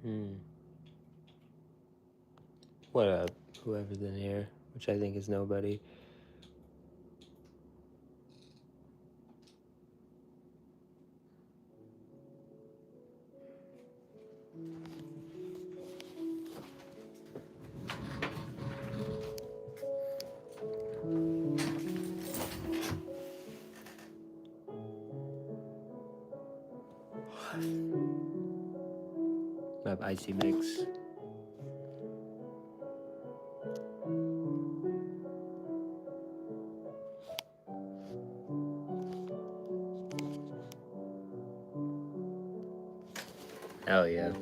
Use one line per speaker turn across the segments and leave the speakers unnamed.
Hmm. What up, whoever's in here, which I think is nobody. I have icy mix. Hell yeah.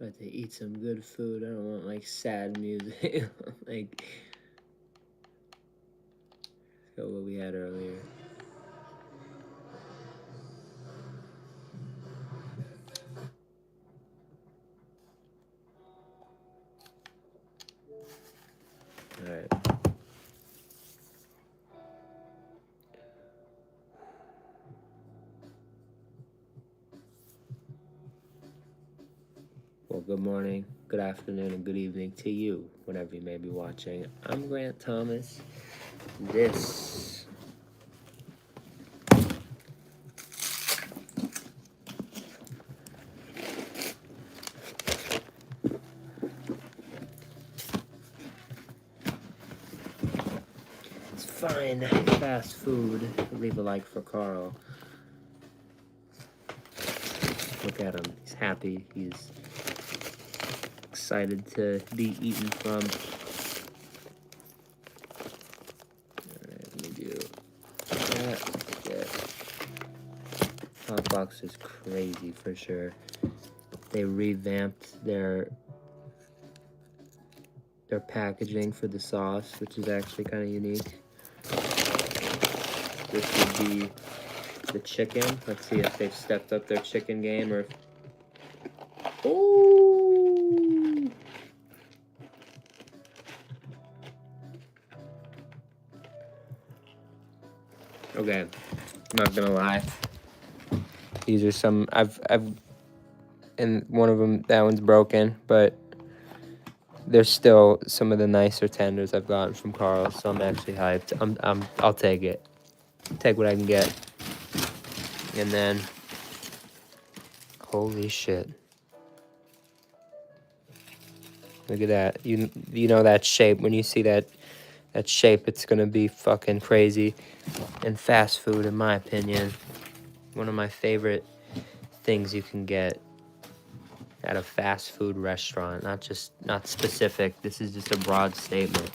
About to eat some good food. I don't want like sad music. Like, so what we had earlier. All right. Well, good morning, good afternoon, and good evening to you, whenever you may be watching. I'm Grant Thomas. This is fine fast food. Leave a like for Carl. Look at him. He's happy. He's excited to be eaten from. Alright, let me do that. Yeah. Hotbox is crazy for sure. They revamped their packaging for the sauce, which is actually kind of unique. This would be the chicken. Let's see if they've stepped up their chicken game or. Ooh! Okay, I'm not gonna lie. These are some and one of them, that one's broken, but they're still some of the nicer tenders I've gotten from Carl, so I'm actually hyped. I'll take it. Take what I can get. And then, holy shit. Look at that. You know that shape. When you see that shape, it's gonna be fucking crazy. And fast food, in my opinion, one of my favorite things you can get at a fast food restaurant. Not specific. This is just a broad statement.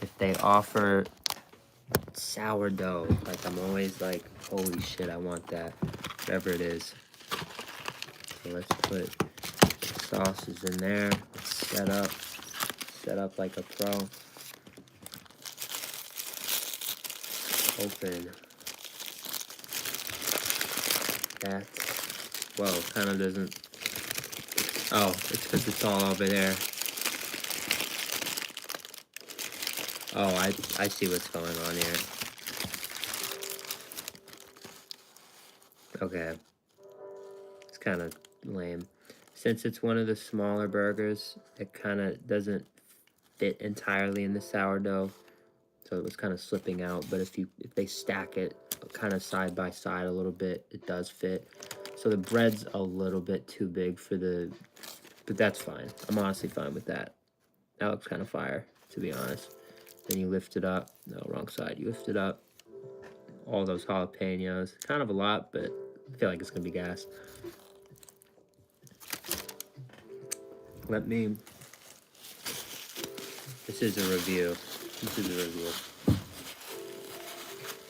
If they offer sourdough, like I'm always like, holy shit, I want that. Whatever it is. So let's put sauces in there. Let's set up like a pro. Open that. Whoa, kind of doesn't. Oh, it's because it's all over there. Oh, I see what's going on here. Okay. It's kind of lame. Since it's one of the smaller burgers, it kind of doesn't fit entirely in the sourdough. So it was kind of slipping out, but if they stack it kind of side by side a little bit, it does fit. So the bread's a little bit too big for but that's fine. I'm honestly fine with that. That looks kind of fire, to be honest. Then you lift it up. No, wrong side. You lift it up. All those jalapenos. Kind of a lot, but I feel like it's going to be gas. This is a review. This is the review.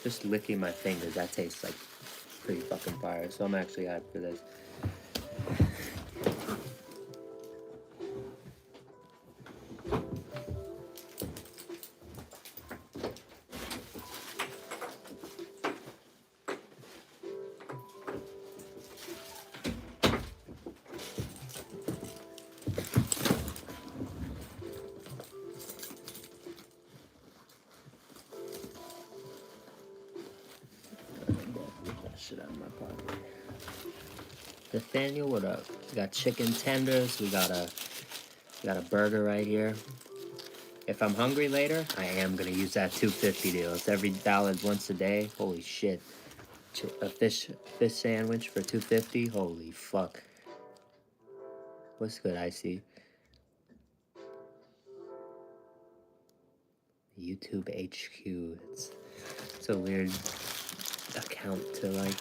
Just licking my fingers, that tastes like pretty fucking fire. So I'm actually hyped for this. Shit out of my pocket. Nathaniel, what up? We got chicken tenders. We got a burger right here. If I'm hungry later, I am gonna use that $2.50 deal. It's every dollar once a day. Holy shit! A fish sandwich for $2.50. Holy fuck! What's good, Icy? YouTube HQ. It's a weird account to like.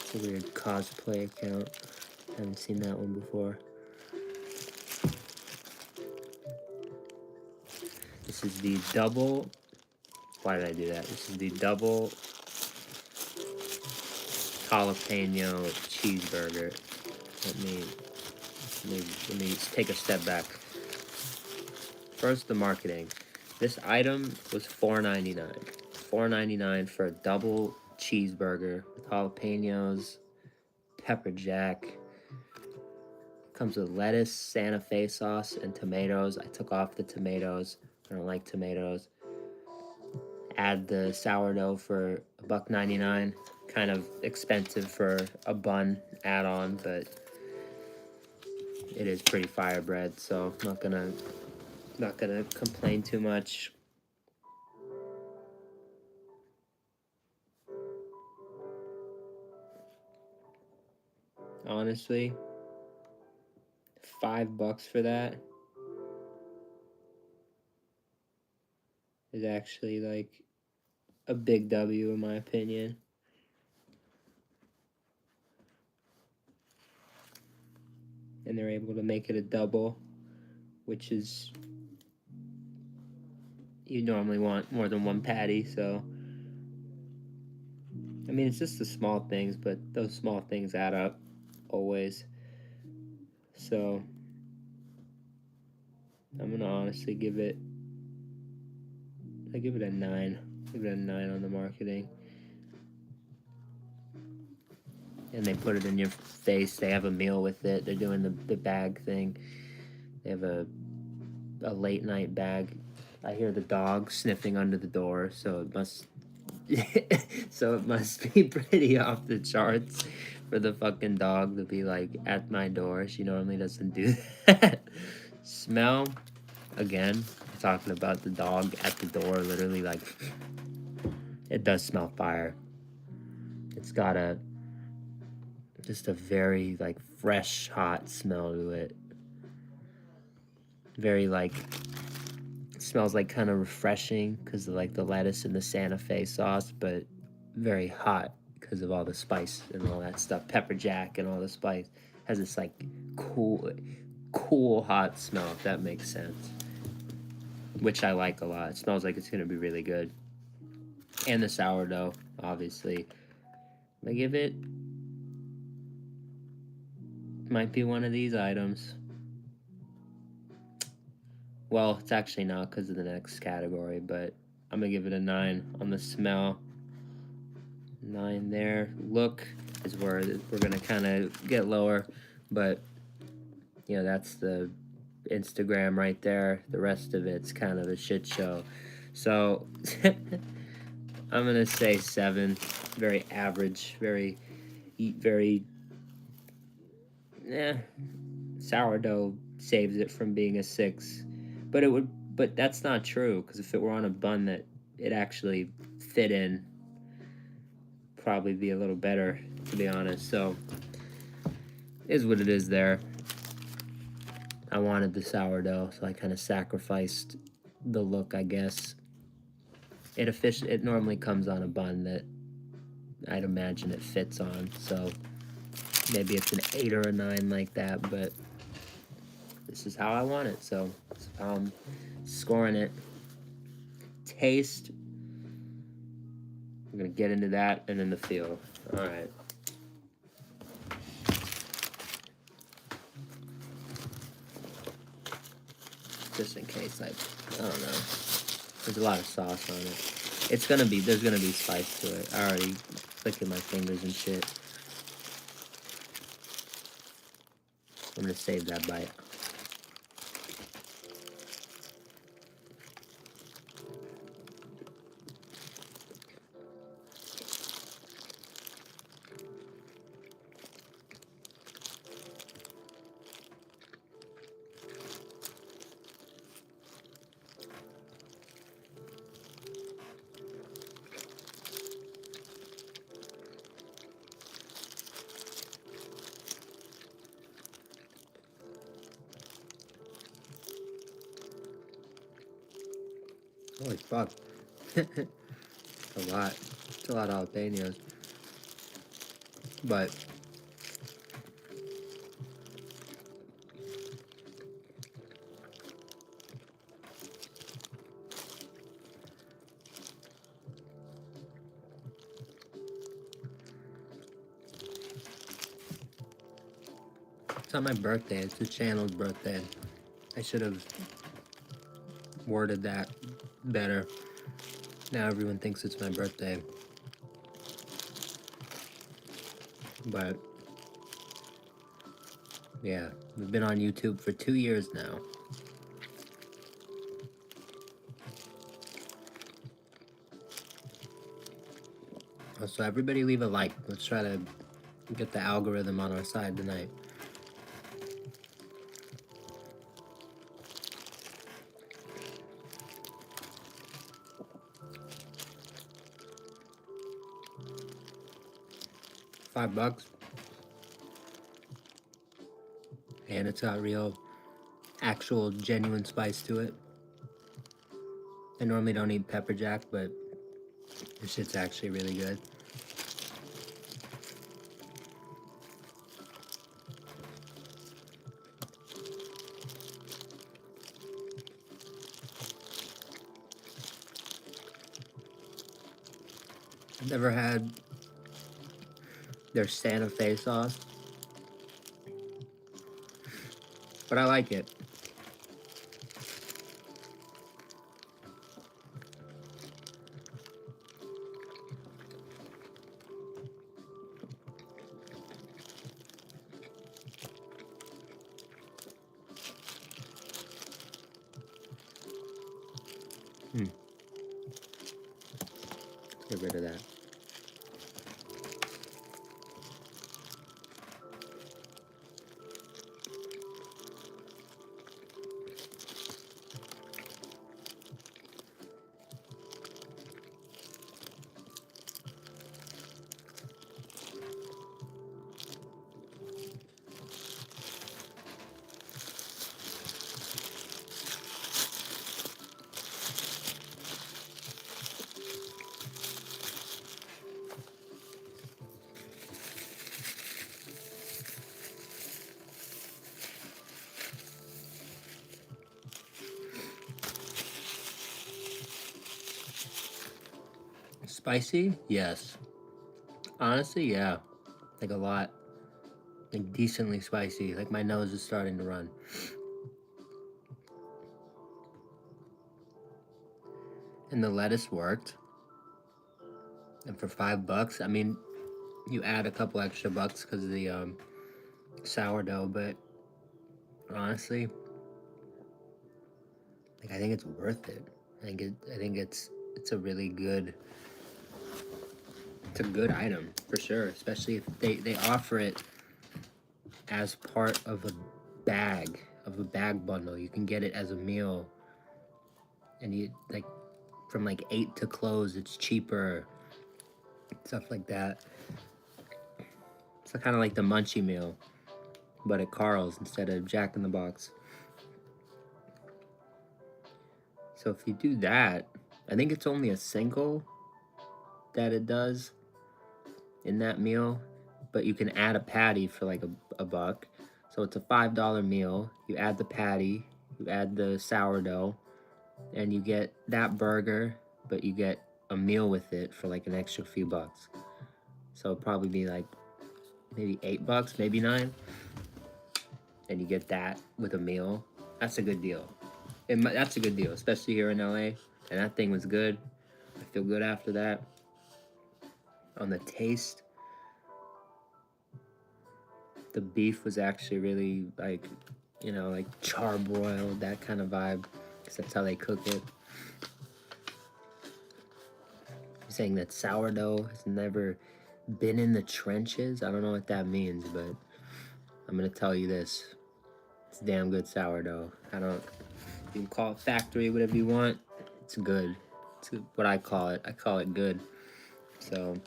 It's a weird cosplay account. I haven't seen that one before. This is the double. Why did I do that? This is the double jalapeno cheeseburger. Let me take a step back. First, the marketing. This item was $4.99. $4.99 for a double cheeseburger with jalapenos, pepper jack. Comes with lettuce, Santa Fe sauce, and tomatoes. I took off the tomatoes. I don't like tomatoes. Add the sourdough for $1.99. Kind of expensive for a bun add-on, but it is pretty fire bread, so I'm not gonna complain too much. Honestly, $5 for that is actually like a big W in my opinion. And they're able to make it a double, which is, you normally want more than one patty, so I mean, it's just the small things, but those small things add up always. So I'm gonna honestly give it a 9. Give it a 9 on the marketing. And they put it in your face. They have a meal with it. They're doing the bag thing. They have a late night bag. I hear the dog sniffing under the door, so it must be pretty off the charts for the fucking dog to be like at my door. She normally doesn't do that. Smell, again, talking about the dog at the door, literally like it does smell fire. It's got just a very like fresh, hot smell to it. Very like, it smells like kind of refreshing because of like the lettuce and the Santa Fe sauce, but very hot because of all the spice and all that stuff. Pepper jack and all the spice has this like cool hot smell, if that makes sense, which I like a lot. It smells like it's gonna be really good. And the sourdough, obviously. I give it, might be one of these items. Well, it's actually not because of the next category, but I'm gonna give it a 9 on the smell. 9 there. Look is where we're gonna kind of get lower, but you know, that's the Instagram right there. The rest of it's kind of a shit show. So I'm gonna say 7. Very average. Very sourdough saves it from being a 6. But that's not true, because if it were on a bun that it actually fit in, probably be a little better, to be honest. So is what it is there. I wanted the sourdough, so I kind of sacrificed the look, I guess. It normally comes on a bun that I'd imagine it fits on, so maybe it's an 8 or a 9 like that, but this is how I want it, so I'm scoring it. taste. I'm gonna get into that and then the feel. All right. Just in case, I don't know. There's a lot of sauce on it. There's gonna be spice to it. I already clicking my fingers and shit. I'm gonna save that bite. Holy fuck. A lot. It's a lot of jalapenos. But it's not my birthday, it's the channel's birthday. I should have worded that better. Now everyone thinks it's my birthday. But yeah, we've been on YouTube for 2 years now. So everybody leave a like. Let's try to get the algorithm on our side tonight. $5. And it's got real, actual, genuine spice to it. I normally don't eat pepper jack, but this shit's actually really good. I've never had their Santa Fe sauce, but I like it. Get rid of that. Spicy? Yes. Honestly, yeah. Like a lot. Like decently spicy. Like my nose is starting to run. And the lettuce worked. And for $5, I mean, you add a couple extra bucks because of the sourdough, but honestly, like I think it's worth it. I think it's a really good. It's a good item for sure, especially if they offer it as part of a bag bundle. You can get it as a meal, and you like from like 8 to close. It's cheaper, stuff like that. It's kind of like the Munchie meal, but at Carl's instead of Jack in the Box. So if you do that, I think it's only a single that it does in that meal, but you can add a patty for like a buck. So it's a $5 meal. You add the patty, you add the sourdough, and you get that burger, but you get a meal with it for like an extra few bucks. So it'd probably be like maybe $8, maybe 9, and you get that with a meal. That's a good deal. That's a good deal, especially here in LA. And that thing was good. I feel good after that. On the taste, the beef was actually really like, you know, like charbroiled, that kind of vibe, because that's how they cook it. You're saying that sourdough has never been in the trenches? I don't know what that means, but I'm gonna tell you this. It's damn good sourdough. I don't, you can call it factory, whatever you want. It's good. It's what I call it. I call it good. So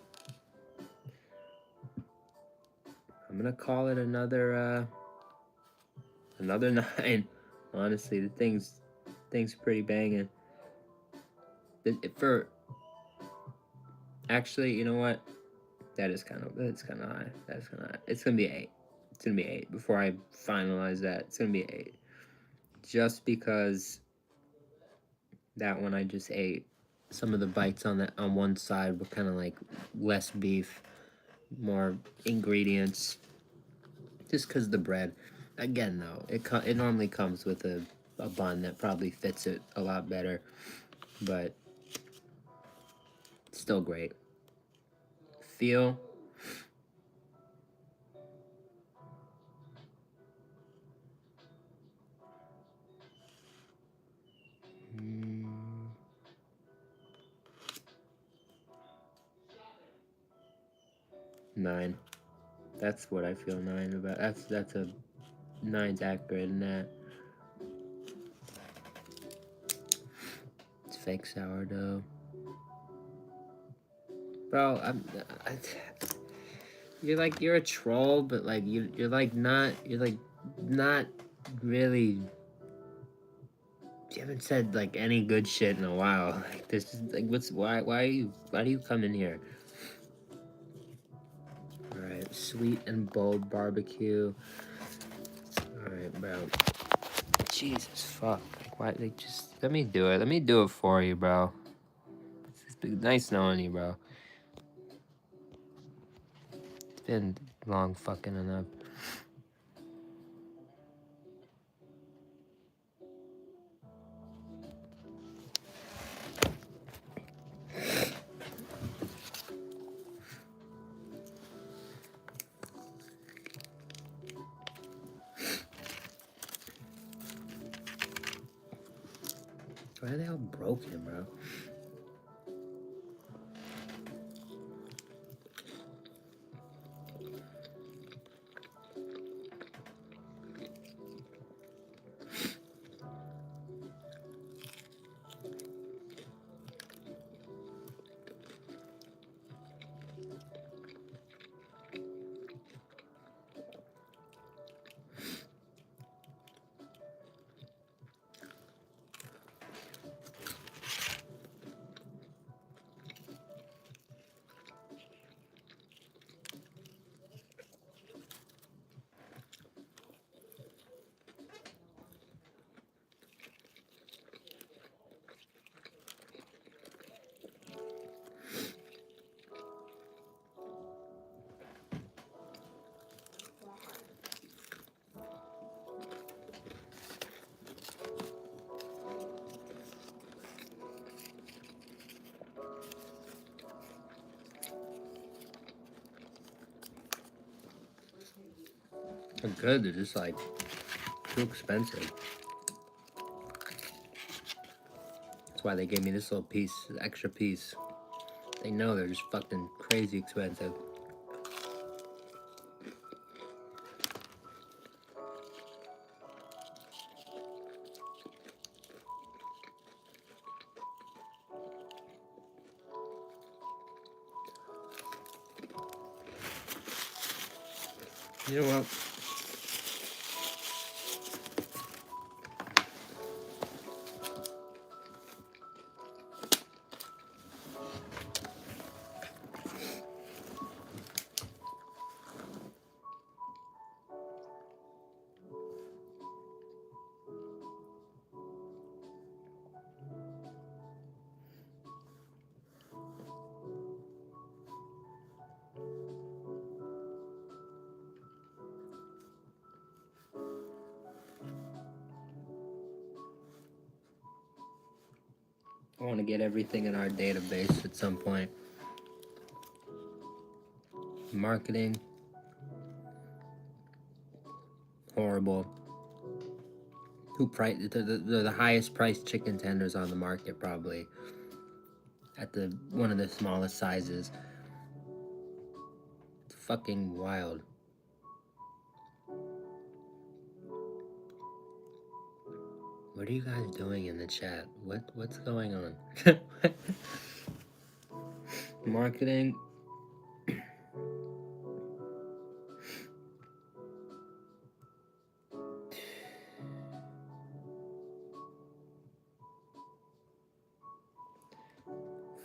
I'm gonna call it another 9. Honestly, the thing's pretty banging. For actually, you know what? That's kind of high. That's kind of high. It's gonna be 8. It's gonna be 8 before I finalize that. It's gonna be 8, just because that one I just ate. Some of the bites on one side were kind of like less beef, more ingredients. Just because the bread, again though, it normally comes with a bun that probably fits it a lot better, but still great. Feel. Mm, 9. That's what I feel 9 about. That's a 9's accurate in that. It's fake sourdough. Bro, you're a troll, but like you're like not really. You haven't said like any good shit in a while. Like this is like why do you come in here? All right, sweet and bold barbecue. All right, bro. Jesus fuck. Like why they just let me do it. Let me do it for you, bro. It's been nice knowing you, bro. It's been long fucking enough. Why are they all broken, bro? They're good. They're just like too expensive. That's why they gave me this little piece, extra piece. They know they're just fucking crazy expensive. You know what? I want to get everything in our database at some point. Marketing, horrible. They're the highest priced chicken tenders on the market, probably. At one of the smallest sizes. It's fucking wild. What are you guys doing in the chat? What's going on? Marketing.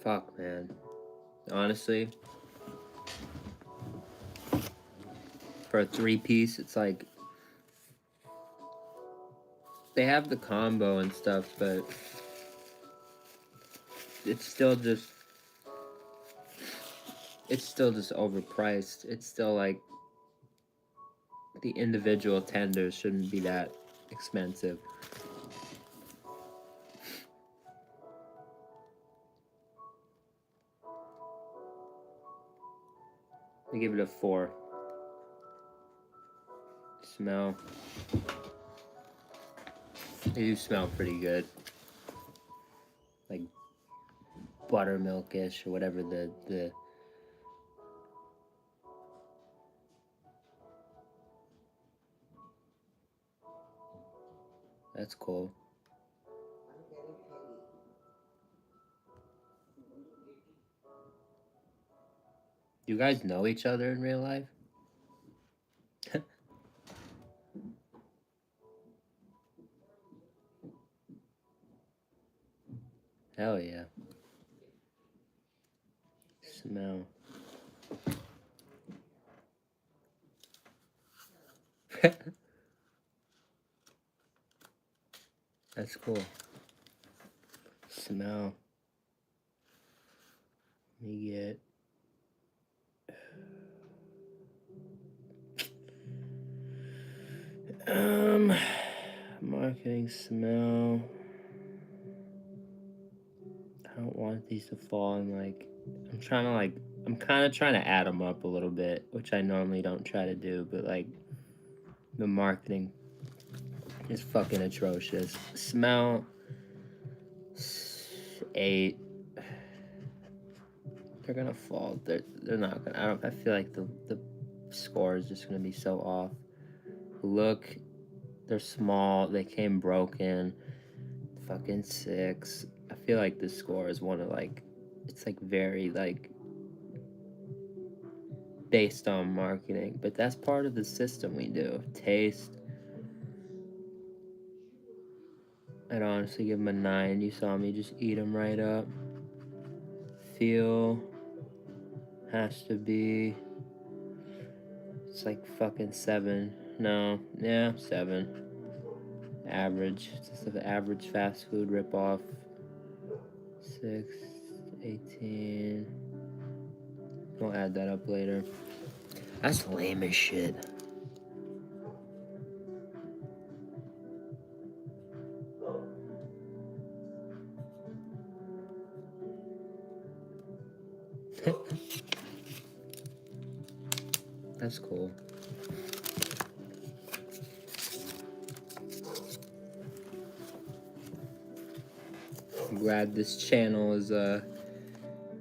Fuck, man. Honestly, for a 3-piece, it's like they have the combo and stuff, but it's still just overpriced. It's still like the individual tenders shouldn't be that expensive. I give it a 4. Smell. They do smell pretty good. Like buttermilkish or whatever the That's cool. You guys know each other in real life? Hell yeah. Smell. That's cool. Smell. Let me get... Marketing, smell. I don't want these to fall in, like... I'm kind of trying to add them up a little bit, which I normally don't try to do, but, like, the marketing is fucking atrocious. Smell... 8. They're gonna fall. They're not gonna... I feel like the score is just gonna be so off. Look... They're small. They came broken. Fucking 6. I feel like this score is one of, like... It's, like, very, like... based on marketing. But that's part of the system we do. Taste. I'd honestly give them a 9. You saw me just eat them right up. Feel. Has to be... It's, like, fucking 7. No. Yeah, 7. Average. It's just an average fast food ripoff. 6, 18. We'll add that up later. That's lame as shit. That's cool. I'm glad this channel is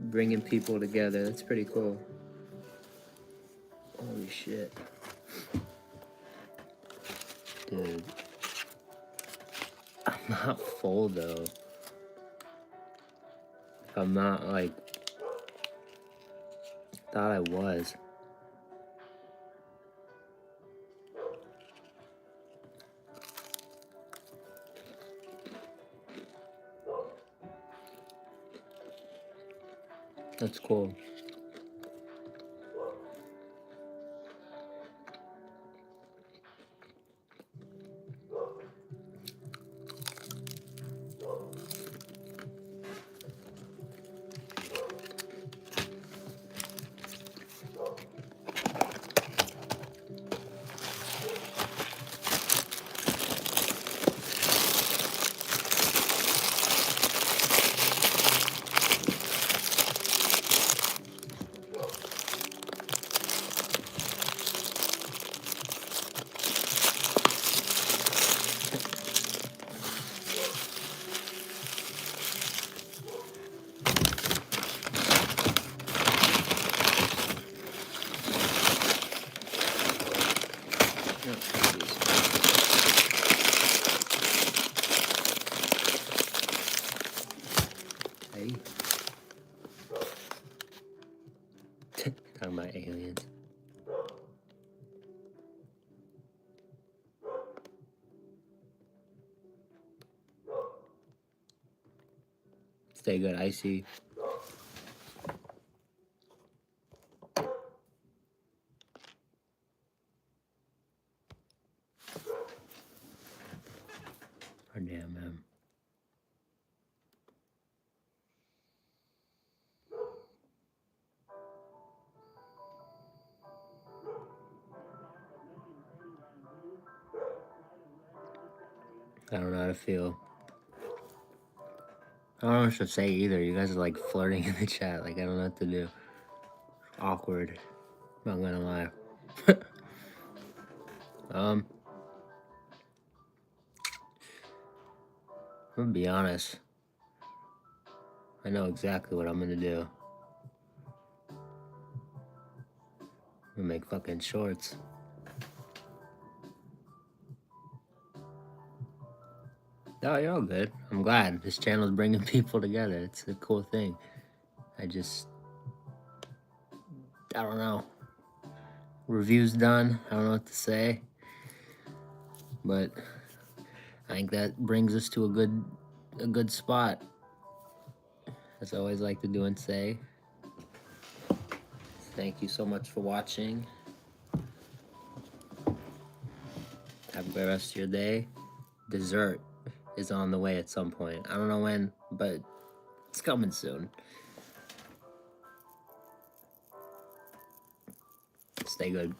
bringing people together. That's pretty cool. Holy shit. Dude. I'm not full though. I'm not like... Thought I was. That's cool. Hey. Talking about aliens. Stay good, icy. Oh, damn, man. I don't know how to feel. I don't know what to say either. You guys are like flirting in the chat. Like, I don't know what to do. Awkward. Not gonna lie. I'm gonna be honest. I know exactly what I'm gonna do. I'm gonna make fucking shorts. No, you're all good. I'm glad. This channel's bringing people together. It's a cool thing. I don't know. Review's done. I don't know what to say. But I think that brings us to a good spot. As I always like to do and say. Thank you so much for watching. Have a great rest of your day. Dessert is on the way at some point. I don't know when, but it's coming soon. Stay good.